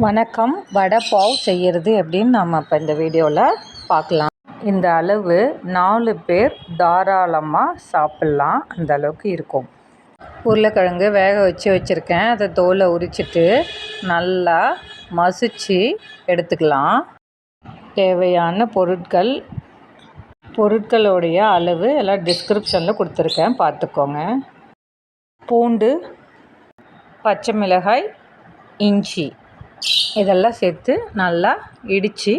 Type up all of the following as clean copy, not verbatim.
வணக்கம். வடை பாவ் செய்கிறது எப்படின்னு நம்ம இப்போ இந்த வீடியோவில் பார்க்கலாம். இந்த அளவு 4 பேர் தாராளமாக சாப்பிட்லாம், அந்த அளவுக்கு இருக்கும். உருளைக்கிழங்கு வேக வச்சுருக்கேன். அதை தோலை உரிச்சிட்டு நல்லா மசிச்சு எடுத்துக்கலாம். தேவையான பொருட்களுடைய அளவு எல்லாம் டிஸ்கிரிப்ஷனில் கொடுத்துருக்கேன், பார்த்துக்கோங்க. பூண்டு, பச்சை மிளகாய், இஞ்சி இதெல்லாம் சேர்த்து நல்லா இடித்து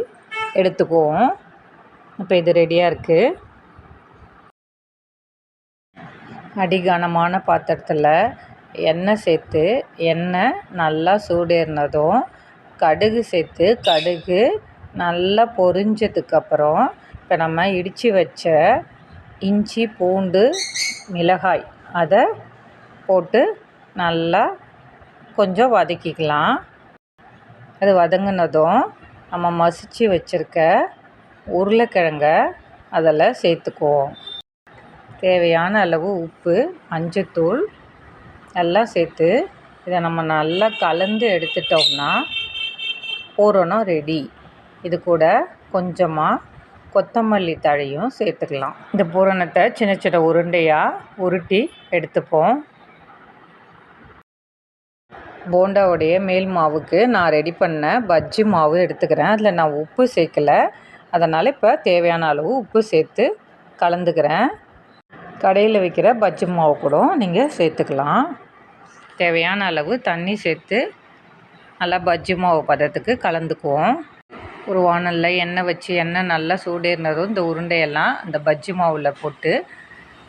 எடுத்துக்குவோம். இப்போ இது ரெடியாக இருக்குது. அடிகனமான பாத்திரத்தில் எண்ணெய் சேர்த்து எண்ணெய் நல்லா சூடேறினதும் கடுகு சேர்த்து கடுகு நல்லா பொரிஞ்சதுக்கப்புறம் இப்போ நம்ம இடித்து வச்ச இஞ்சி, பூண்டு, மிளகாய் அதை போட்டு நல்லா கொஞ்சம் வதக்கிக்கலாம். அது வதங்கினதும் நம்ம மசிச்சு வச்சுருக்க உருளைக்கிழங்க அதில் சேர்த்துக்குவோம். தேவையான அளவு உப்பு, மஞ்சத்தூள் எல்லாம் சேர்த்து இதை நம்ம நல்லா கலந்து எடுத்துட்டோம்னா பூரணம் ரெடி. இது கூட கொஞ்சமாக கொத்தமல்லி தழையும் சேர்த்துக்கலாம். இந்த பூரணத்தை சின்ன சின்ன உருண்டையாக உருட்டி எடுத்துப்போம். போண்டாவுடைய மேல் மாவுக்கு நான் ரெடி பண்ண பஜ்ஜி மாவு எடுத்துக்கிறேன். அதில் நான் உப்பு சேர்க்கலை, அதனால் இப்போ தேவையான அளவு உப்பு சேர்த்து கலந்துக்கிறேன். கடையில் விற்கிற பஜ்ஜி மாவு கூட நீங்கள் சேர்த்துக்கலாம். தேவையான அளவு தண்ணி சேர்த்து நல்லா பஜ்ஜி மாவு பதத்துக்கு கலந்துக்குவோம். ஒரு வானலில் எண்ணெய் வச்சு எண்ணெய் நல்லா சூடேறினதும் இந்த உருண்டையெல்லாம் இந்த பஜ்ஜி மாவில் போட்டு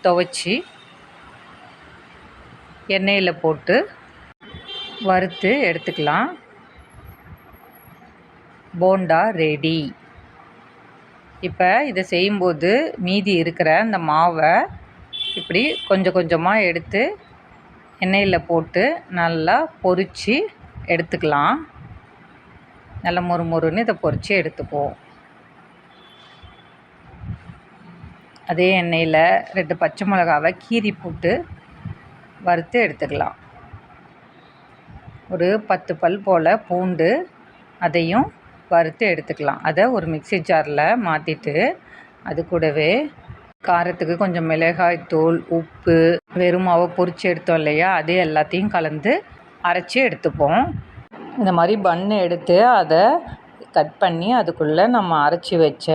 துவைச்சி எண்ணெயில் போட்டு வறுத்து எடுத்துக்கலாம். போண்டா ரெடி. இப்போ இதை செய்யும்போது மீதி இருக்கிற அந்த மாவை இப்படி கொஞ்சம் கொஞ்சமாக எடுத்து எண்ணெயில் போட்டு நல்லா பொரித்து எடுத்துக்கலாம். நல்லா மொறுமொறுன்னு இதை பொரித்து எடுத்துக்குவோம். அதே எண்ணெயில் 2 பச்சை மிளகாவை கீறி போட்டு வறுத்து எடுத்துக்கலாம். ஒரு 10 பல் போல் பூண்டு அதையும் வறுத்து எடுத்துக்கலாம். அதை ஒரு மிக்ஸி ஜாரில் மாற்றிட்டு அது கூடவே காரத்துக்கு கொஞ்சம் மிளகாய் தூள், உப்பு, வெறும் மாவை பொரித்து எடுத்தோம் இல்லையா, அது எல்லாத்தையும் கலந்து அரைச்சி எடுத்துப்போம். இந்த மாதிரி பன்னு எடுத்து அதை கட் பண்ணி அதுக்குள்ளே நம்ம அரைச்சி வச்ச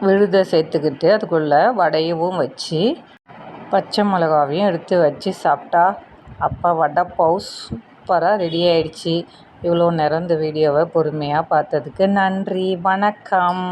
விழுதை சேர்த்துக்கிட்டு அதுக்குள்ளே வடையவும் வச்சு பச்சை மிளகாவையும் எடுத்து வச்சு சாப்பிட்டா அப்பா வடை பாவ் சூப்பராக ரெடி ஆகிடுச்சி. இவ்வளோ நேரம் இந்த வீடியோவை பொறுமையாக பார்த்ததுக்கு நன்றி. வணக்கம்.